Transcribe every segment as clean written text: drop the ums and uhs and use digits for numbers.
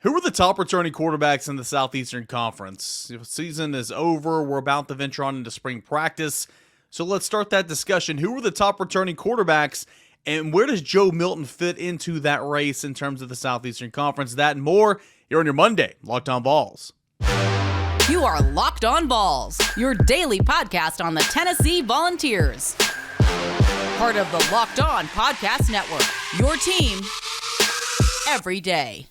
Who are the top returning quarterbacks in the Southeastern Conference? The season is over. We're about to venture on into spring practice. So let's start that discussion. Who are the top returning quarterbacks, and where does Joe Milton fit into that race in terms of the Southeastern Conference? That and more here on your Monday, Locked On Vols. You are Locked On Vols, your daily podcast on the Tennessee Volunteers. Part of the Locked On Podcast Network, your team every day.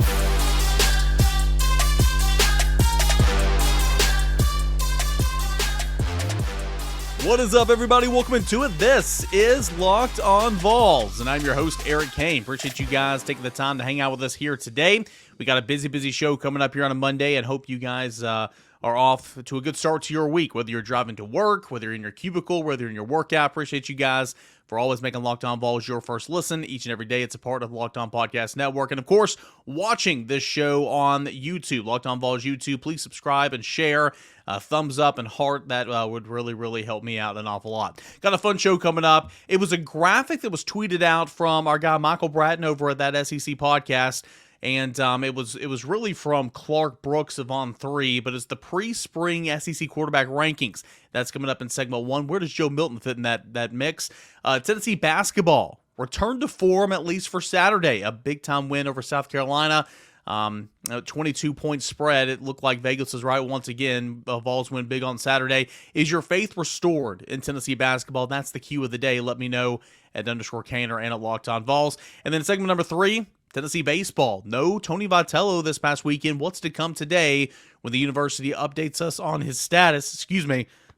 What is up, everybody? Welcome into it. This is Locked On Vols, and I'm your host, Eric Kane. Appreciate you guys taking the time to hang out with us here today. We got a busy show coming up here on a Monday, and hope you guys are off to a good start to your week, whether you're driving to work, whether you're in your cubicle, whether you're in your workout. Appreciate you guys for always making Locked On Vols your first listen each and every day. It's a part of the Locked On Podcast Network. And, of course, watching this show on YouTube, Locked On Vols YouTube. Please subscribe and share. Thumbs up and heart. That would really help me out an awful lot. Got a fun show coming up. It was a graphic that was tweeted out from our guy Michael Bratton over at that SEC podcast. And it was really from Clark Brooks of On3, but it's the pre-spring SEC quarterback rankings. That's coming up in segment 1. Where does Joe Milton fit in that mix? Tennessee basketball returned to form, at least for Saturday. A big-time win over South Carolina. 22-point spread. It looked like Vegas was right once again. Vols win big on Saturday. Is your faith restored in Tennessee basketball? That's the cue of the day. Let me know at _Kaner and at Locked On Vols. And then segment number 3, Tennessee baseball. No Tony Vitello this past weekend. What's to come today when the university updates us on his status?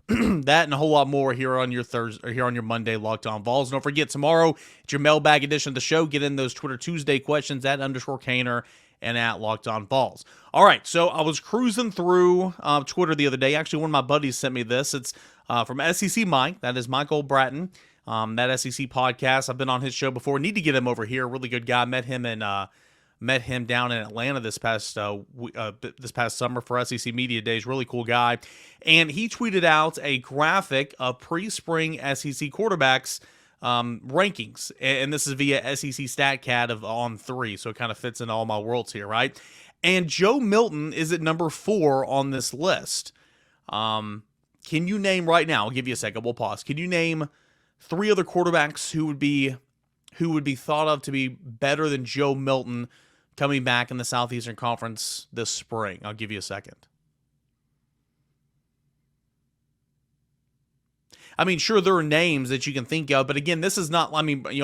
That and a whole lot more here on your Thursday, or here on your Monday Locked On Vols. Don't forget, tomorrow it's your mailbag edition of the show. Get in those Twitter Tuesday questions at _Kaner and at Locked On Vols. All right, so I was cruising through Twitter the other day. Actually, one of my buddies sent me this. It's from SEC Mike. That is Michael Bratton. That SEC podcast. I've been on his show before. Need to get him over here. Really good guy. Met him down in Atlanta this past summer for SEC Media Days. Really cool guy. And he tweeted out a graphic of pre-spring SEC quarterbacks rankings. And this is via SEC StatCat of On3. So it kind of fits in all my worlds here, right? And Joe Milton is at number 4 on this list. Can you name right now? I'll give you a second. We'll pause. Can you name 3 other quarterbacks who would be thought of to be better than Joe Milton coming back in the Southeastern Conference this spring? I'll give you a second. I mean, sure, there are names that you can think of, but again, this is not,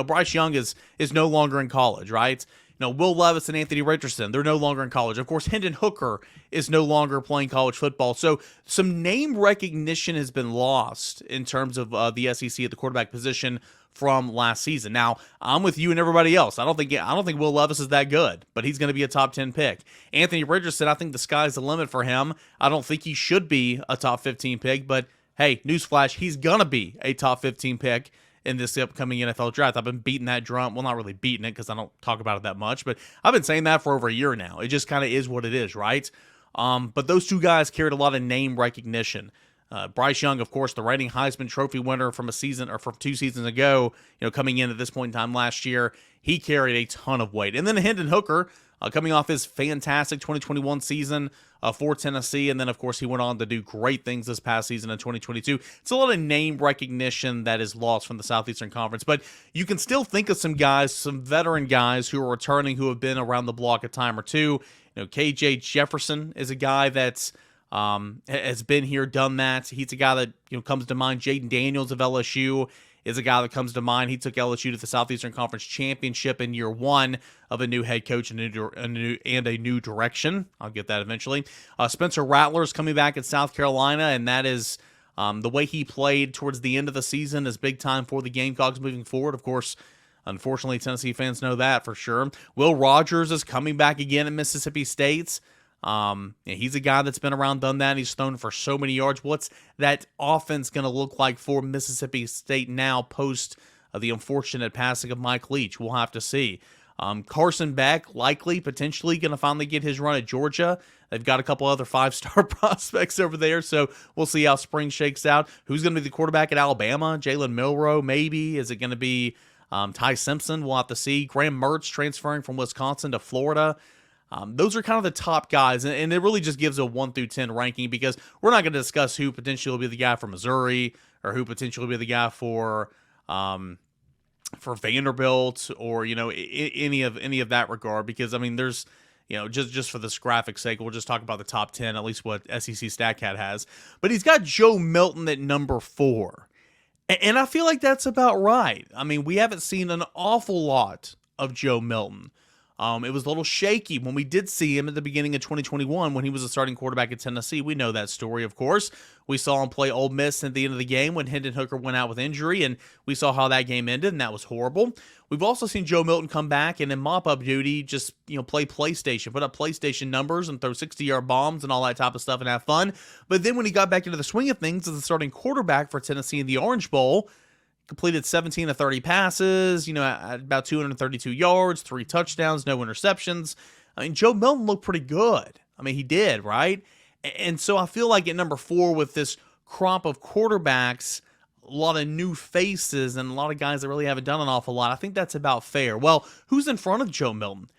Bryce Young is no longer in college, right? Will Levis and Anthony Richardson, they're no longer in college. Of course, Hendon Hooker is no longer playing college football. So some name recognition has been lost in terms of the SEC at the quarterback position from last season. Now, I'm with you and everybody else. I don't think Will Levis is that good, but he's going to be a top 10 pick. Anthony Richardson, I think the sky's the limit for him. I don't think he should be a top 15 pick, but hey, newsflash, he's going to be a top 15 pick in this upcoming NFL draft. I've been beating that drum. Well, not really beating it because I don't talk about it that much, but I've been saying that for over a year now. It just kind of is what it is, right? But those two guys carried a lot of name recognition. Bryce Young, of course, the reigning Heisman Trophy winner from 2 seasons ago, coming in at this point in time last year, he carried a ton of weight. And then Hendon Hooker, coming off his fantastic 2021 season for Tennessee, and then, of course, he went on to do great things this past season in 2022. It's a lot of name recognition that is lost from the Southeastern Conference, but you can still think of some guys, some veteran guys who are returning who have been around the block a time or two. KJ Jefferson is a guy that's has been here, done that. He's a guy that comes to mind. Jaden Daniels of LSU is a guy that comes to mind. He took LSU to the Southeastern Conference Championship in year 1 of a new head coach and a new direction. I'll get that eventually. Spencer Rattler is coming back at South Carolina, and that is the way he played towards the end of the season is big time for the Gamecocks moving forward. Of course, unfortunately, Tennessee fans know that for sure. Will Rogers is coming back again at Mississippi State. He's a guy that's been around, done that. He's thrown for so many yards. What's that offense going to look like for Mississippi State now post the unfortunate passing of Mike Leach? We'll have to see. Carson Beck potentially going to finally get his run at Georgia. They've got a couple other 5-star prospects over there, so we'll see how spring shakes out. Who's going to be the quarterback at Alabama? Jalen Milroe, maybe? Is it going to be Ty Simpson? We'll have to see. Graham Mertz transferring from Wisconsin to Florida. Those are kind of the top guys, and it really just gives a 1 through 10 ranking because we're not going to discuss who potentially will be the guy for Missouri or who potentially will be the guy for Vanderbilt or any of that regard because I mean there's just for this graphic sake we'll just talk about the top 10, at least what SEC StatCat has. But he's got Joe Milton at number 4. And I feel like that's about right. I mean, we haven't seen an awful lot of Joe Milton. It was a little shaky when we did see him at the beginning of 2021 when he was a starting quarterback at Tennessee. We know that story, of course. We saw him play Ole Miss at the end of the game when Hendon Hooker went out with injury, and we saw how that game ended, and that was horrible. We've also seen Joe Milton come back and in mop-up duty just play PlayStation, put up PlayStation numbers and throw 60-yard bombs and all that type of stuff and have fun. But then when he got back into the swing of things as the starting quarterback for Tennessee in the Orange Bowl, completed 17 of 30 passes, at about 232 yards, 3 touchdowns, no interceptions. I mean, Joe Milton looked pretty good. I mean, he did, right? And so I feel like at number 4 with this crop of quarterbacks, a lot of new faces and a lot of guys that really haven't done an awful lot, I think that's about fair. Well, who's in front of Joe Milton?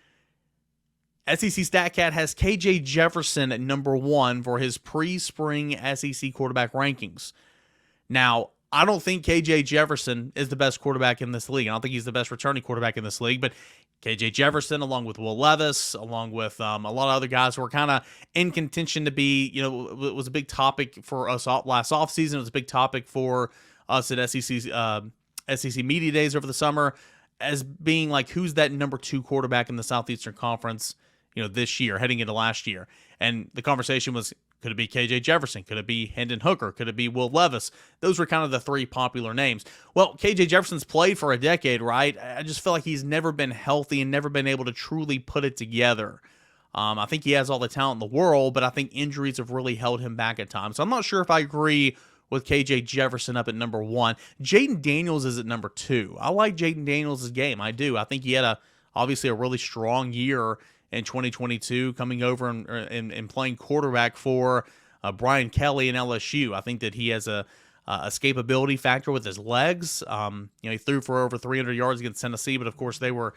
SEC StatCat has KJ Jefferson at number 1 for his pre-spring SEC quarterback rankings. Now, I don't think KJ Jefferson is the best quarterback in this league. I don't think he's the best returning quarterback in this league, but KJ Jefferson, along with Will Levis, along with a lot of other guys who were kind of in contention to be, it was a big topic for us last offseason. It was a big topic for us at SEC Media Days over the summer as being like, who's that number 2 quarterback in the Southeastern Conference, this year, heading into last year. And the conversation was, could it be KJ Jefferson? Could it be Hendon Hooker? Could it be Will Levis? Those were kind of the 3 popular names. Well, KJ Jefferson's played for a decade, right? I just feel like he's never been healthy and never been able to truly put it together. I think he has all the talent in the world, but I think injuries have really held him back at times. So I'm not sure if I agree with KJ Jefferson up at number 1. Jaden Daniels is at number 2. I like Jaden Daniels' game. I do. I think he had obviously a really strong year in 2022, coming over and playing quarterback for Brian Kelly in LSU. I think that he has a escapability factor with his legs. He threw for over 300 yards against Tennessee, but of course they were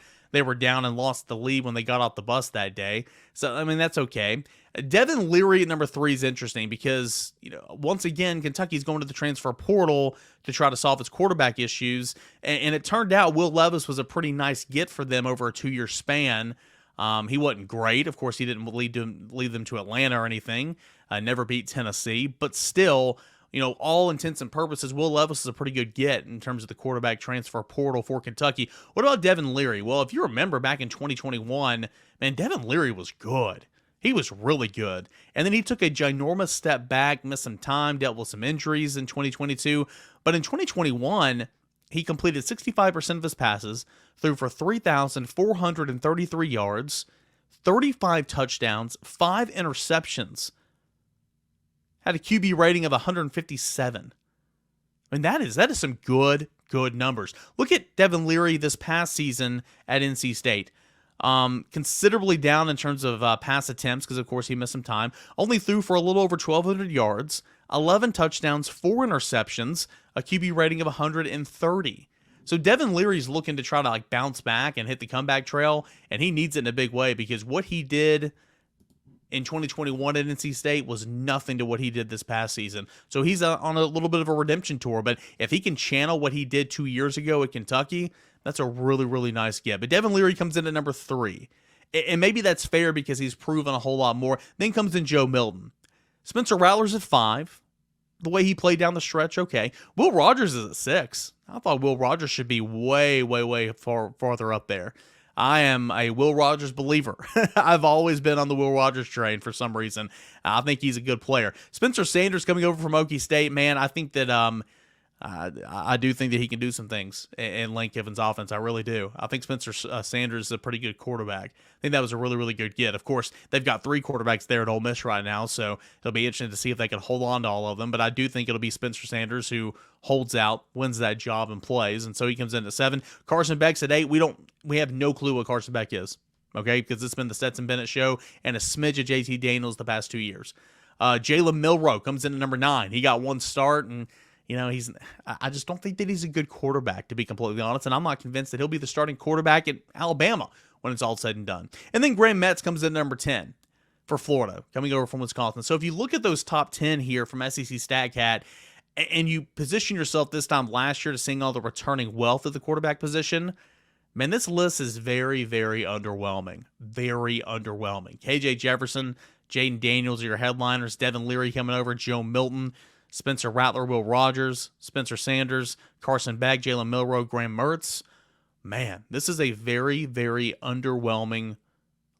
down and lost the lead when they got off the bus that day. So I mean that's okay. Devin Leary at number 3 is interesting because once again Kentucky's going to the transfer portal to try to solve its quarterback issues, and it turned out Will Levis was a pretty nice get for them over a 2-year span. He wasn't great. Of course, he didn't lead them to Atlanta or anything. Never beat Tennessee. But still, all intents and purposes, Will Levis is a pretty good get in terms of the quarterback transfer portal for Kentucky. What about Devin Leary? Well, if you remember back in 2021, man, Devin Leary was good. He was really good. And then he took a ginormous step back, missed some time, dealt with some injuries in 2022. But in 2021... he completed 65% of his passes, threw for 3,433 yards, 35 touchdowns, 5 interceptions, had a QB rating of 157. I mean, that is some good numbers. Look at Devin Leary this past season at NC State. Considerably down in terms of pass attempts because, of course, he missed some time. Only threw for a little over 1,200 yards, 11 touchdowns, 4 interceptions, a QB rating of 130. So Devin Leary's looking to try to bounce back and hit the comeback trail, and he needs it in a big way because what he did in 2021 at NC State was nothing to what he did this past season. So he's on a little bit of a redemption tour, but if he can channel what he did 2 years ago at Kentucky, that's a really, really nice get. But Devin Leary comes in at number 3. And maybe that's fair because he's proven a whole lot more. Then comes in Joe Milton. Spencer Rattler's at 5. The way he played down the stretch, okay. Will Rogers is at 6. I thought Will Rogers should be way, way, way farther up there. I am a Will Rogers believer. I've always been on the Will Rogers train for some reason. I think he's a good player. Spencer Sanders coming over from Okie State, man, I think that I do think that he can do some things in Lane Kiffin's offense. I really do. I think Spencer Sanders is a pretty good quarterback. I think that was a really, really good get. Of course, they've got 3 quarterbacks there at Ole Miss right now, so it'll be interesting to see if they can hold on to all of them. But I do think it'll be Spencer Sanders who holds out, wins that job, and plays. And so he comes in at 7. Carson Beck's at 8. We have no clue what Carson Beck is, okay? Because it's been the Stetson Bennett show and a smidge of JT Daniels the past 2 years. Jalen Milroe comes in at number 9. He got 1 start, and I just don't think that he's a good quarterback, to be completely honest, and I'm not convinced that he'll be the starting quarterback at Alabama when it's all said and done. And then Graham Metz comes in number 10 for Florida, coming over from Wisconsin. So if you look at those top 10 here from SEC StatCat, and you position yourself this time last year to seeing all the returning wealth at the quarterback position, man, this list is very, very underwhelming. Very underwhelming. KJ Jefferson, Jaden Daniels are your headliners. Devin Leary coming over. Joe Milton, Spencer Rattler, Will Rogers, Spencer Sanders, Carson Beck, Jalen Milroe, Graham Mertz. Man, this is a very, very underwhelming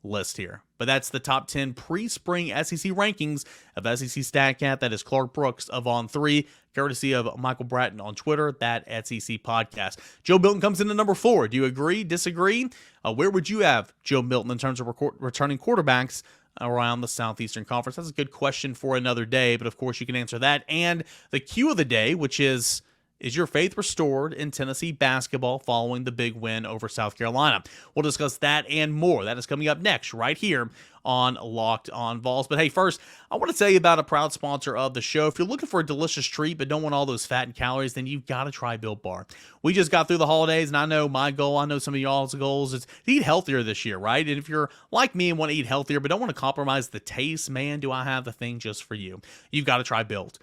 list here. But that's the top 10 pre-spring SEC rankings of SEC StatCat. That is Clark Brooks of On3, courtesy of Michael Bratton on Twitter, that SEC podcast. Joe Milton comes in at number 4. Do you agree, disagree? Where would you have Joe Milton in terms of returning quarterbacks around the Southeastern Conference? That's a good question for another day, but of course you can answer that. And the cue of the day, which is your faith restored in Tennessee basketball following the big win over South Carolina? We'll discuss that and more. That is coming up next right here on Locked on Vols. But hey, first, I want to tell you about a proud sponsor of the show. If you're looking for a delicious treat but don't want all those fat and calories, then you've got to try Built Bar. We just got through the holidays, and I know my goal, I know some of y'all's goals is to eat healthier this year, right? And if you're like me and want to eat healthier but don't want to compromise the taste, man, do I have the thing just for you. You've got to try Built.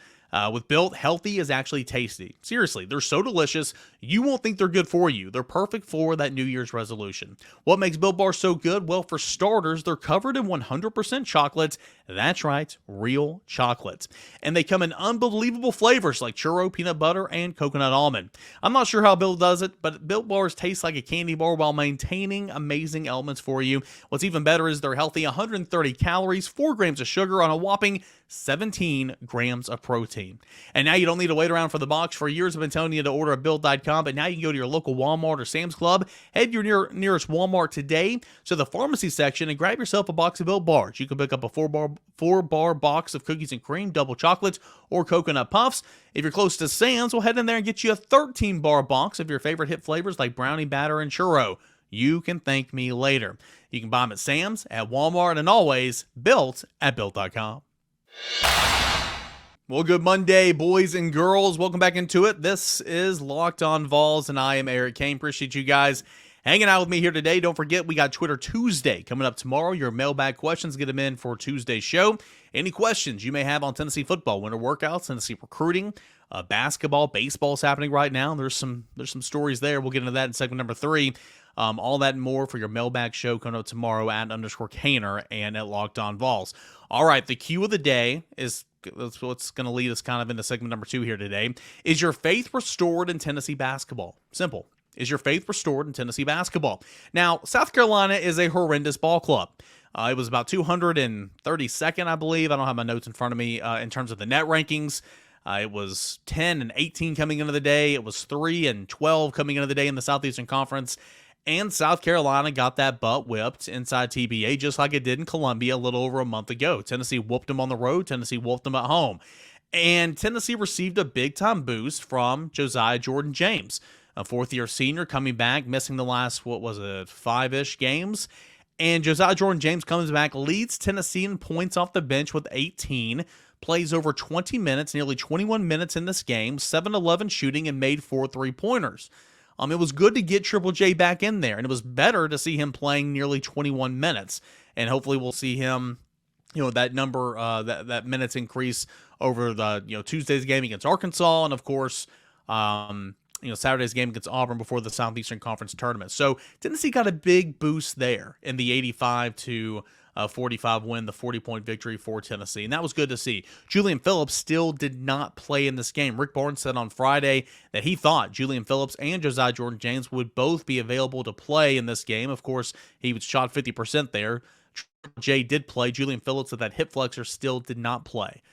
With Built, healthy is actually tasty. Seriously, they're so delicious, you won't think they're good for you. They're perfect for that New Year's resolution. What makes Built Bar so good? Well, for starters, they're covered in 100% chocolate. That's right, real chocolate. And they come in unbelievable flavors like churro, peanut butter, and coconut almond. I'm not sure how Built does it, but Built Bars taste like a candy bar while maintaining amazing elements for you. What's even better is they're healthy, 130 calories, 4 grams of sugar on a whopping 17 grams of protein. And now you don't need to wait around for the box. For years, I've been telling you to order at Built.com, but now you can go to your local Walmart or Sam's Club, head to your nearest Walmart today to the pharmacy section and grab yourself a box of Built Bars. You can pick up a 4-bar box of cookies and cream, double chocolate, or coconut puffs. If you're close to Sam's, we'll head in there and get you a 13-bar box of your favorite hit flavors like brownie batter and churro. You can thank me later. You can buy them at Sam's, at Walmart, and always Built at Built.com. Well, good Monday, boys and girls. Welcome back into it. This is Locked on Vols, and I am Eric Kane. Appreciate you guys hanging out with me here today. Don't forget, we got Twitter Tuesday coming up tomorrow. Your mailbag questions, get them in for Tuesday's show. Any questions you may have on Tennessee football, winter workouts, Tennessee recruiting, basketball, baseball is happening right now. There's some stories there. We'll get into that in segment number 3. All that and more for your mailbag show coming up tomorrow at _Kaner and at Locked on Vols. All right, the cue of the day is that's what's going to lead us kind of into segment number 2 here today. Is your faith restored in Tennessee basketball? Simple. Is your faith restored in Tennessee basketball? Now, South Carolina is a horrendous ball club. It was about 232nd, I believe. I don't have my notes in front of me in terms of the net rankings. It was 10-18 coming into the day. It was 3-12 coming into the day in the Southeastern Conference. And South Carolina got that butt whipped inside TBA just like it did in Columbia a little over a month ago. Tennessee whooped them on the road. Tennessee whooped them at home. And Tennessee received a big-time boost from Josiah Jordan-James, a fourth-year senior coming back, missing the last, 5-ish games. And Josiah Jordan-James comes back, leads Tennessee in points off the bench with 18, plays over 20 minutes, nearly 21 minutes in this game, 7-11 shooting, and made 4 3-pointers. It was good to get Triple J back in there, and it was better to see him playing nearly 21 minutes. And hopefully we'll see him, that number, that minutes increase over the, Tuesday's game against Arkansas, and of course, Saturday's game against Auburn before the Southeastern Conference tournament. So Tennessee got a big boost there in the 85-45 win, the 40-point victory for Tennessee, and that was good to see. Julian Phillips still did not play in this game. Rick Barnes said on Friday that he thought Julian Phillips and Josiah Jordan-James would both be available to play in this game. Of course, he was shot 50% there. Jay did play. Julian Phillips with that hip flexor still did not play.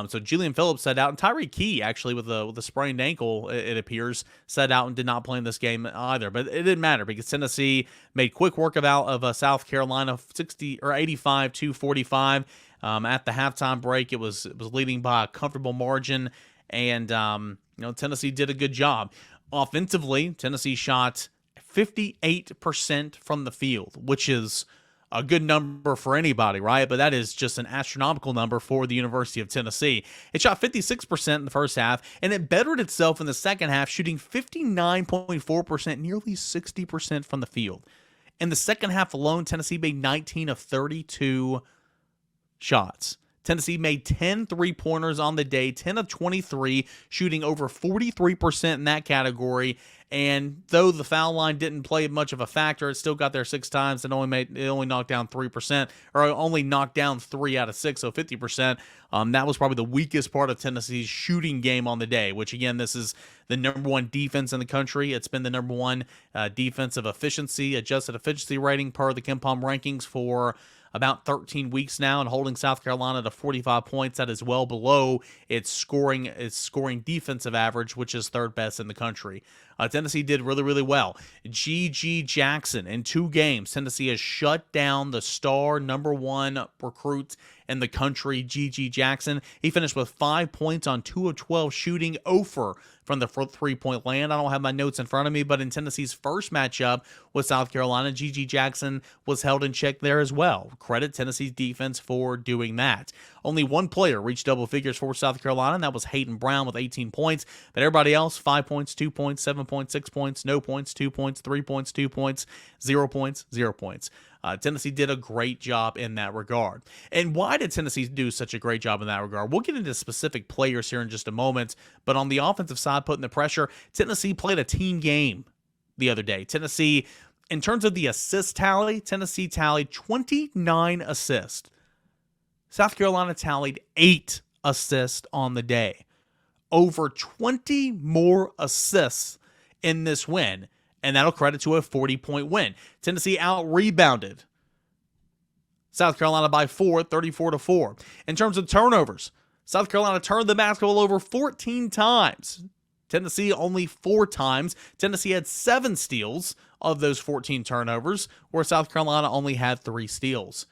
So Julian Phillips sat out, and Tyreek Key, actually, with a sprained ankle, it appears, sat out and did not play in this game either. But it didn't matter because Tennessee made quick work of South Carolina, 85-45. At the halftime break, it was leading by a comfortable margin, and Tennessee did a good job. Offensively, Tennessee shot 58% from the field, which is a good number for anybody, right? But that is just an astronomical number for the University of Tennessee. It shot 56% in the first half, and it bettered itself in the second half, shooting 59.4%, nearly 60% from the field. In the second half alone, Tennessee made 19 of 32 shots. Tennessee made 10 3-pointers on the day, 10 of 23, shooting over 43% in that category. And though the foul line didn't play much of a factor, it still got there 6 times and only knocked down 3%, or only knocked down 3 out of 6, so 50%. That was probably the weakest part of Tennessee's shooting game on the day, which, again, this is the number 1 defense in the country. It's been the number 1 defensive efficiency, adjusted efficiency rating per the KenPom rankings for about 13 weeks now, and holding South Carolina to 45 points. That is well below its scoring defensive average, which is 3rd best in the country. Tennessee did really, really well. G.G. Jackson, in 2 games, Tennessee has shut down the star number 1 recruit in the country, G.G. Jackson. He finished with 5 points on 2 of 12 shooting, 0 from the 3-point land. I don't have my notes in front of me, but in Tennessee's first matchup with South Carolina, G.G. Jackson was held in check there as well. Credit Tennessee's defense for doing that. Only 1 player reached double figures for South Carolina, and that was Hayden Brown with 18 points. But everybody else, 5 points, 2 points, 7 points, 6 points, no points, 2 points, 3 points, 2 points, 0 points, 0 points. Tennessee did a great job in that regard. And why did Tennessee do such a great job in that regard? We'll get into specific players here in just a moment, but on the offensive side, putting the pressure, Tennessee played a team game the other day. Tennessee, in terms of the assist tally, Tennessee tallied 29 assists. South Carolina tallied 8 assists on the day. Over 20 more assists in this win, and that'll credit to a 40-point win. Tennessee out-rebounded South Carolina by 4, 34-4. In terms of turnovers, South Carolina turned the basketball over 14 times. Tennessee only 4 times. Tennessee had 7 steals of those 14 turnovers, where South Carolina only had 3 steals.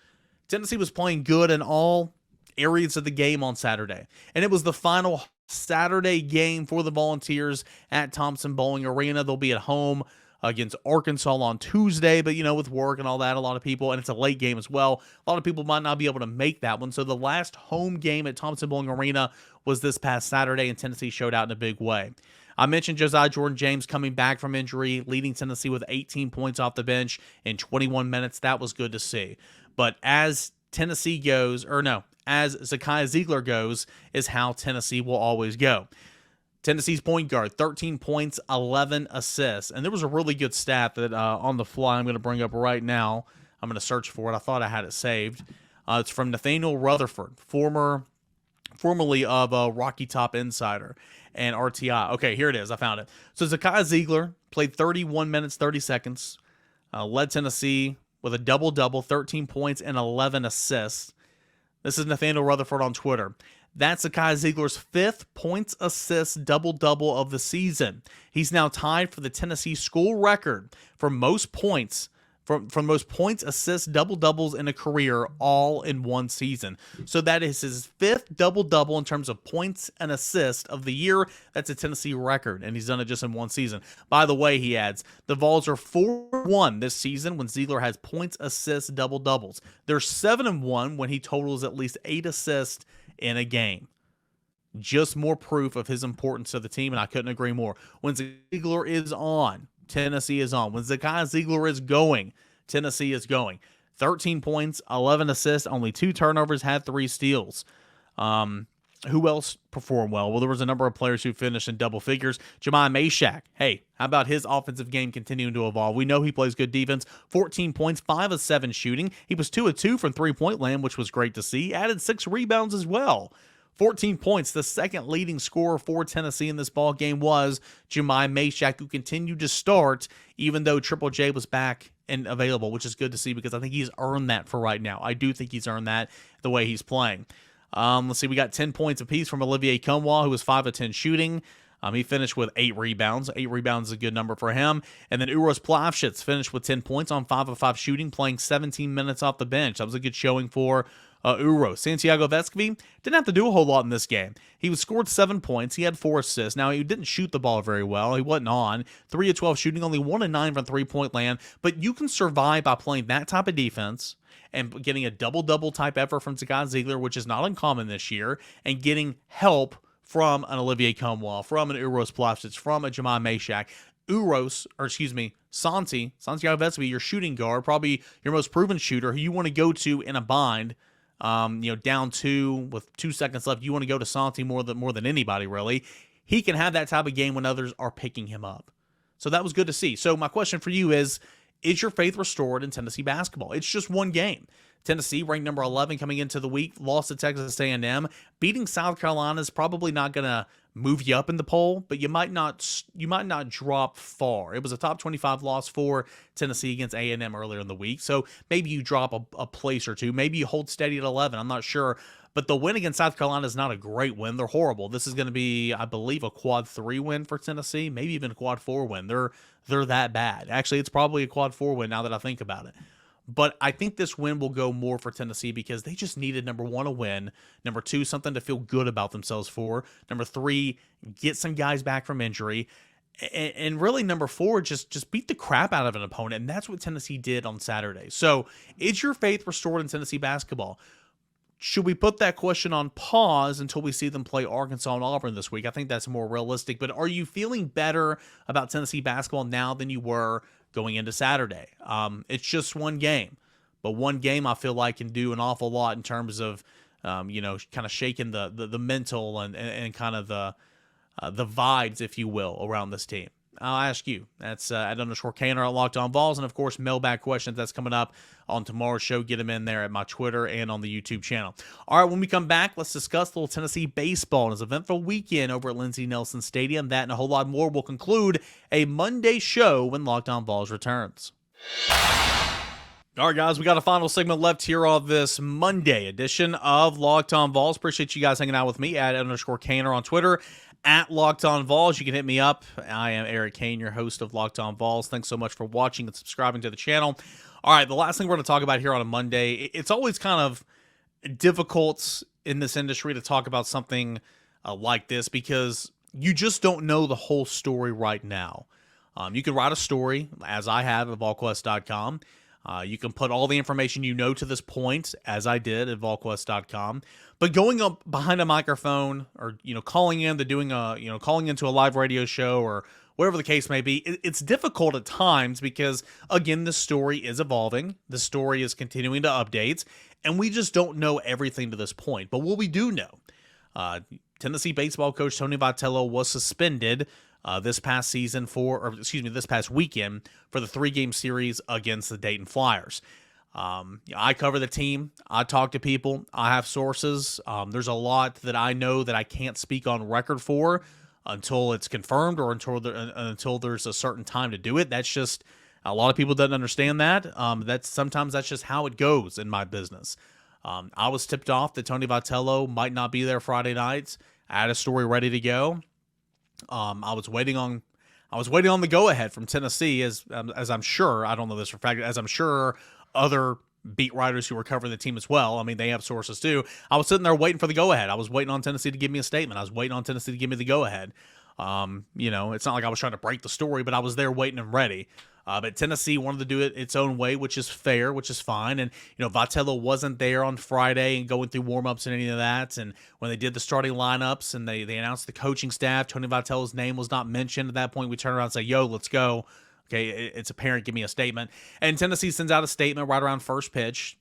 Tennessee was playing good in all areas of the game on Saturday, and it was the final Saturday game for the Volunteers at Thompson-Boling Arena. They'll be at home against Arkansas on Tuesday, but with work and all that, a lot of people, and it's a late game as well, a lot of people might not be able to make that one. So the last home game at Thompson-Boling Arena was this past Saturday, and Tennessee showed out in a big way. I mentioned Josiah Jordan-James coming back from injury, leading Tennessee with 18 points off the bench in 21 minutes. That was good to see. But as Tennessee goes, as Josiah Ziegler goes, is how Tennessee will always go. Tennessee's point guard, 13 points, 11 assists. And there was a really good stat that on the fly I'm going to bring up right now. I'm going to search for it. I thought I had it saved. It's from Nathaniel Rutherford, formerly of Rocky Top Insider and RTI. Okay, here it is. I found it. So Josiah Ziegler played 31 minutes, 30 seconds, led Tennessee with a double-double, 13 points and 11 assists. This is Nathaniel Rutherford on Twitter. That's Josiah Ziegler's 5th points, assists, double-double of the season. He's now tied for the Tennessee school record for most points, for most points, assists, double-doubles in a career, all in one season. So that is his 5th double-double in terms of points and assists of the year. That's a Tennessee record, and he's done it just in one season. By the way, he adds, the Vols are 4-1 this season when Ziegler has points, assists, double-doubles. They're 7-1 when he totals at least 8 assists in a game. Just more proof of his importance to the team, and I couldn't agree more. When Ziegler is on, Tennessee is on. When Josiah Ziegler is going, Tennessee is going. 13 points, 11 assists, only 2 turnovers, had 3 steals. Who else performed well? Well, there was a number of players who finished in double figures. Josiah Jordan-James. Hey, how about his offensive game continuing to evolve? We know he plays good defense. 14 points, 5 of 7 shooting. He was 2 of 2 from three-point land, which was great to see. Added 6 rebounds as well. 14 points. The second leading scorer for Tennessee in this ball game was Josiah Jordan-James, who continued to start even though Triple J was back and available, which is good to see because I think he's earned that for right now. I do think he's earned that the way he's playing. Let's see, we got 10 points apiece from Olivier Cumwa, who was 5 of 10 shooting. He finished with 8 rebounds. 8 rebounds is a good number for him. And then Uros Plavšić finished with 10 points on 5 of 5 shooting, playing 17 minutes off the bench. That was a good showing for Uros. Santiago Vescovi didn't have to do a whole lot in this game. He scored 7 points. He had 4 assists. Now, he didn't shoot the ball very well. He wasn't on. 3 of 12 shooting, only 1 of 9 from three-point land. But you can survive by playing that type of defense and getting a double-double type effort from Josiah Ziegler, which is not uncommon this year, and getting help from an Olivier Cumwa, from an Uros Plavšić, from a Josiah Jordan-James. Santi Alves, your shooting guard, probably your most proven shooter, who you want to go to in a bind. Down 2 with 2 seconds left, you want to go to Santi more than anybody, really. He can have that type of game when others are picking him up. So that was good to see. So my question for you is your faith restored in Tennessee basketball? It's just one game. Tennessee, ranked number 11 coming into the week, lost to Texas A&M. Beating South Carolina is probably not going to move you up in the poll, but you might not drop far. It was a top 25 loss for Tennessee against A&M earlier in the week, so maybe you drop a place or two. Maybe you hold steady at 11. I'm not sure. But the win against South Carolina is not a great win. They're horrible. This is going to be, I believe, a quad 3 win for Tennessee, maybe even a quad 4 win. They're that bad. Actually, it's probably a quad 4 win now that I think about it. But I think this win will go more for Tennessee because they just needed, number 1, a win. Number 2, something to feel good about themselves for. Number 3, get some guys back from injury. And really, number 4, just beat the crap out of an opponent. And that's what Tennessee did on Saturday. So, is your faith restored in Tennessee basketball? Should we put that question on pause until we see them play Arkansas and Auburn this week? I think that's more realistic. But are you feeling better about Tennessee basketball now than you were going into Saturday? It's just one game. But one game I feel like can do an awful lot in terms of, kind of shaking the mental and kind of the vibes, if you will, around this team. I'll ask you. That's at _Kaner at Locked On Vols. And, of course, mailbag questions. That's coming up on tomorrow's show. Get them in there at my Twitter and on the YouTube channel. All right, when we come back, let's discuss a little Tennessee baseball and its eventful weekend over at Lindsey Nelson Stadium. That and a whole lot more will conclude a Monday show when Locked On Vols returns. All right, guys, we got a final segment left here on this Monday edition of Locked On Vols. Appreciate you guys hanging out with me at _Kaner on Twitter. At Locked On Vols, you can hit me up. I am Eric Kane, your host of Locked On Vols. Thanks so much for watching and subscribing to the channel. All right, the last thing we're going to talk about here on a Monday, it's always kind of difficult in this industry to talk about something like this because you just don't know the whole story right now. You can write a story, as I have at VolQuest.com. You can put all the information you know to this point, as I did at VolQuest.com. But going up behind a microphone or, calling into a live radio show or whatever the case may be, it's difficult at times because, again, the story is evolving. The story is continuing to update, and we just don't know everything to this point. But what we do know, Tennessee baseball coach Tony Vitello was suspended this past weekend for the 3-game series against the Dayton Flyers. I cover the team. I talk to people. I have sources. There's a lot that I know that I can't speak on record for until it's confirmed or until there's a certain time to do it. That's just, a lot of people don't understand that. Sometimes that's just how it goes in my business. I was tipped off that Tony Vitello might not be there Friday nights. I had a story ready to go. I was waiting on the go-ahead from Tennessee, as I'm sure, I don't know this for a fact, as I'm sure other beat writers who were covering the team as well. I mean, they have sources too. I was sitting there waiting for the go-ahead. I was waiting on Tennessee to give me a statement. I was waiting on Tennessee to give me the go-ahead. It's not like I was trying to break the story, but I was there waiting and ready. But Tennessee wanted to do it its own way, which is fair, which is fine. And, Vitello wasn't there on Friday and going through warm-ups and any of that. And when they did the starting lineups and they announced the coaching staff, Tony Vitello's name was not mentioned. At that point, we turn around and say, yo, let's go. Okay, it's apparent. Give me a statement. And Tennessee sends out a statement right around first pitch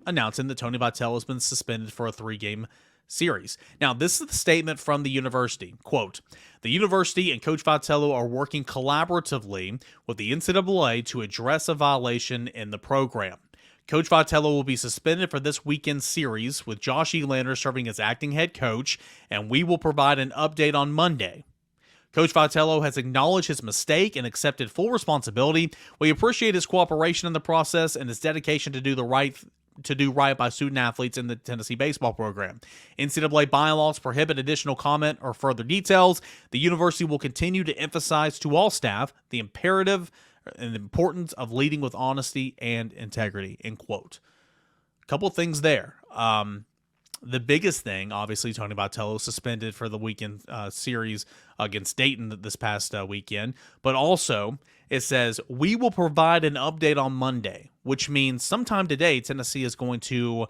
announcing that Tony Vitello has been suspended for a 3-game series. Now, this is the statement from the university. Quote, "The university and Coach Vitello are working collaboratively with the NCAA to address a violation in the program. Coach Vitello will be suspended for this weekend series with Josh Elander serving as acting head coach, and we will provide an update on Monday. Coach Vitello has acknowledged his mistake and accepted full responsibility. We appreciate his cooperation in the process and his dedication to do right by student athletes in the Tennessee baseball program. NCAA bylaws prohibit additional comment or further details. The university will continue to emphasize to all staff the imperative and the importance of leading with honesty and integrity." End quote. A couple things there. The biggest thing, obviously, Tony Vitello suspended for the weekend series against Dayton this past weekend. But also, it says, we will provide an update on Monday, which means sometime today, Tennessee is going to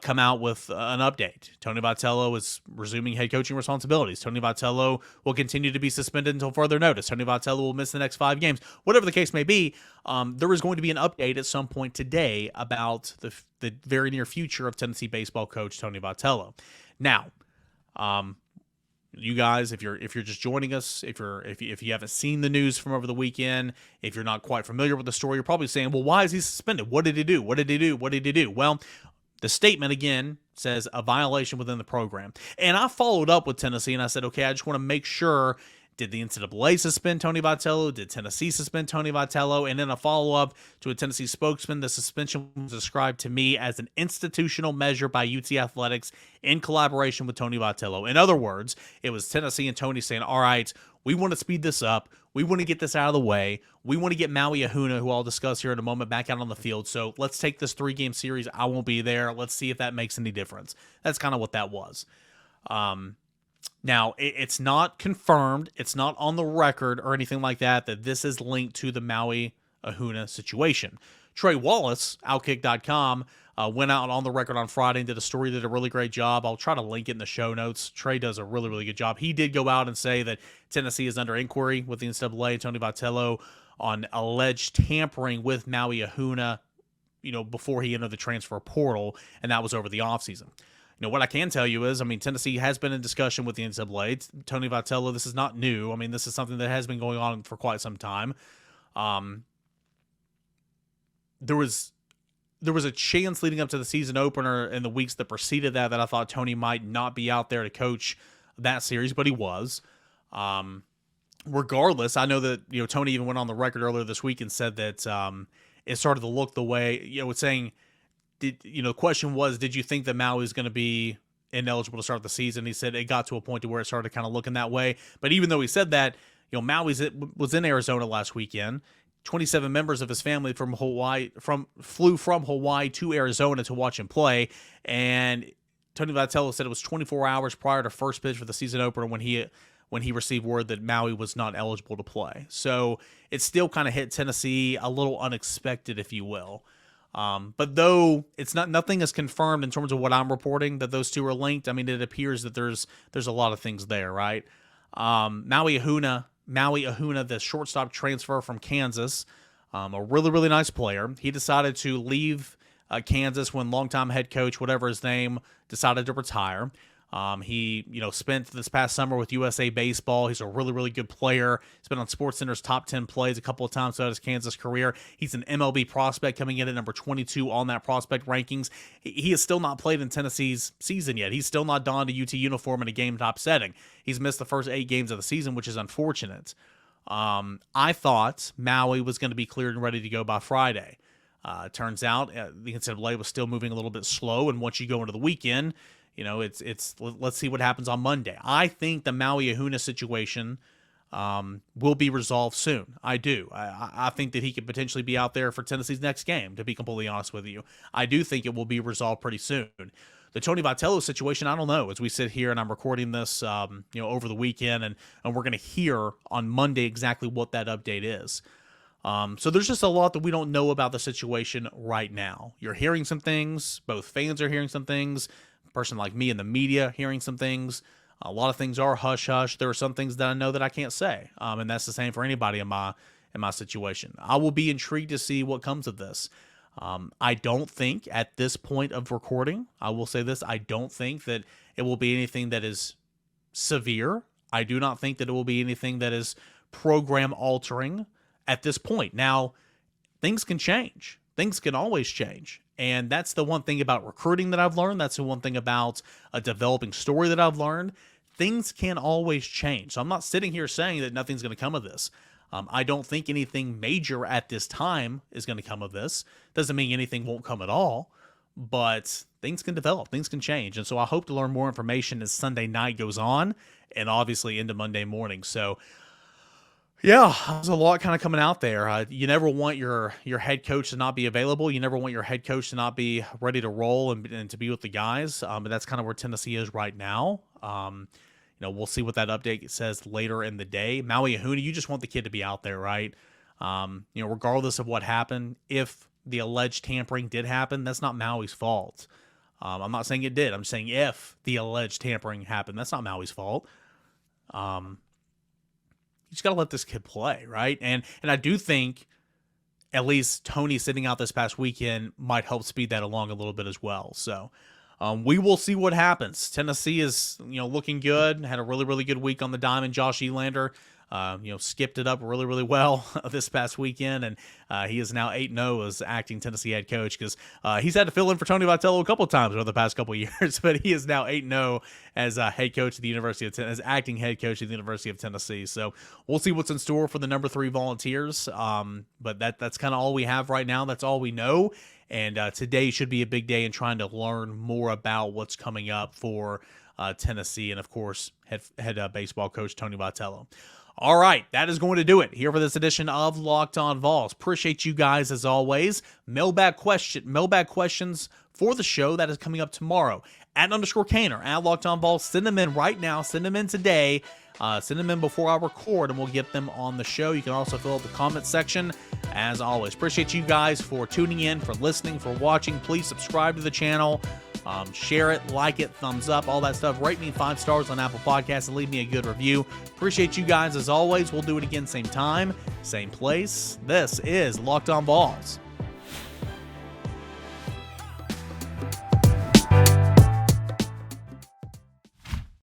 come out with an update. Tony Vitello is resuming head coaching responsibilities. Tony Vitello will continue to be suspended until further notice. Tony Vitello will miss the next 5 games. Whatever the case may be, there is going to be an update at some point today about the very near future of Tennessee baseball coach Tony Vitello. Now, you guys, if you're just joining us, if you haven't seen the news from over the weekend, if you're not quite familiar with the story, you're probably saying, well, why is he suspended? What did he do? What did he do? What did he do? Well, the statement again says a violation within the program. And I followed up with Tennessee and I said, okay, I just want to make sure, did the NCAA suspend Tony Vitello? Did Tennessee suspend Tony Vitello? And then a follow-up to a Tennessee spokesman, the suspension was described to me as an institutional measure by UT Athletics in collaboration with Tony Vitello. In other words, it was Tennessee and Tony saying, all right, we want to speed this up. We want to get this out of the way. We want to get Maui Ahuna, who I'll discuss here in a moment, back out on the field. So let's take this 3-game series. I won't be there. Let's see if that makes any difference. That's kind of what that was. Now, it's not confirmed, it's not on the record or anything like that this is linked to the Maui Ahuna situation. Trey Wallace, Outkick.com, went out on the record on Friday and did a story, did a really great job. I'll try to link it in the show notes. Trey does a really, really good job. He did go out and say that Tennessee is under inquiry with the NCAA and Tony Vitello on alleged tampering with Maui Ahuna, before he entered the transfer portal, and that was over the offseason. What I can tell you is, Tennessee has been in discussion with the NCAA. Tony Vitello, this is not new. This is something that has been going on for quite some time. There was a chance leading up to the season opener in the weeks that preceded that I thought Tony might not be out there to coach that series, but he was. Regardless, I know that Tony even went on the record earlier this week and said that it started to look the way, it's saying, the question was, did you think that Maui is going to be ineligible to start the season? He said it got to a point to where it started kind of looking that way. But even though he said that, Maui was in Arizona last weekend. 27 members of his family flew from Hawaii to Arizona to watch him play. And Tony Vitello said it was 24 hours prior to first pitch for the season opener when he received word that Maui was not eligible to play. So it still kind of hit Tennessee a little unexpected, if you will. But though nothing is confirmed in terms of what I'm reporting that those two are linked, it appears that there's a lot of things there, right? Maui Ahuna, the shortstop transfer from Kansas, a really, really nice player. He decided to leave Kansas when longtime head coach, whatever his name, decided to retire. He, spent this past summer with USA Baseball. He's a really, really good player. He's been on SportsCenter's top 10 plays a couple of times throughout his Kansas career. He's an MLB prospect coming in at number 22 on that prospect rankings. He has still not played in Tennessee's season yet. He's still not donned a UT uniform in a game top setting. He's missed the first 8 games of the season, which is unfortunate. I thought Maui was going to be cleared and ready to go by Friday. Turns out the NCAA was still moving a little bit slow, and once you go into the weekend, it's let's see what happens on Monday. I think the Maui Ahuna situation will be resolved soon. I do. I think that he could potentially be out there for Tennessee's next game, to be completely honest with you. I do think it will be resolved pretty soon. The Tony Vitello situation, I don't know. As we sit here and I'm recording this, over the weekend, and we're going to hear on Monday exactly what that update is. So there's just a lot that we don't know about the situation right now. You're hearing some things. Both fans are hearing some things. A person like me in the media hearing some things. A lot of things are hush-hush. There are some things that I know that I can't say. And that's the same for anybody in my situation. I will be intrigued to see what comes of this. I don't think at this point of recording, I will say this, I don't think that it will be anything that is severe. I do not think that it will be anything that is program altering at this point. Now, things can change. Things can always change. And that's the one thing about recruiting that I've learned. That's the one thing about a developing story that I've learned. Things can always change. So I'm not sitting here saying that nothing's going to come of this. I don't think anything major at this time is going to come of this. Doesn't mean anything won't come at all, but things can develop, things can change. And so I hope to learn more information as Sunday night goes on and obviously into Monday morning. So yeah, there's a lot kind of coming out there. You never want your head coach to not be available. You never want your head coach to not be ready to roll and to be with the guys. But that's kind of where Tennessee is right now. We'll see what that update says later in the day. Maui Ahuna, you just want the kid to be out there, right? Regardless of what happened, if the alleged tampering did happen, that's not Maui's fault. I'm not saying it did. I'm saying if the alleged tampering happened. That's not Maui's fault. You just got to let this kid play, right? And I do think at least Tony sitting out this past weekend might help speed that along a little bit as well. So we will see what happens. Tennessee is, looking good. Had a really, really good week on the diamond. Josh Elander, skipped it up really, really well this past weekend, and he is now 8-0 as acting Tennessee head coach because he's had to fill in for Tony Vitello a couple of times over the past couple of years, but he is now 8-0 as head coach of the University of Tennessee, as acting head coach of the University of Tennessee. So we'll see what's in store for the number 3 Volunteers, but that's kind of all we have right now. That's all we know, and today should be a big day in trying to learn more about what's coming up for Tennessee and, of course, head baseball coach Tony Vitello. All right, that is going to do it here for this edition of Locked On Vols. Appreciate you guys as always. Mailbag questions for the show that is coming up tomorrow at _Caner at Locked On Vols. Send them in right now. Send them in today. Send them in before I record, and we'll get them on the show. You can also fill out the comment section as always. Appreciate you guys for tuning in, for listening, for watching. Please subscribe to the channel. Share it, like it, thumbs up, all that stuff. Rate me 5 stars on Apple Podcasts and leave me a good review. Appreciate you guys as always. We'll do it again same time, same place. This is Locked On Vols.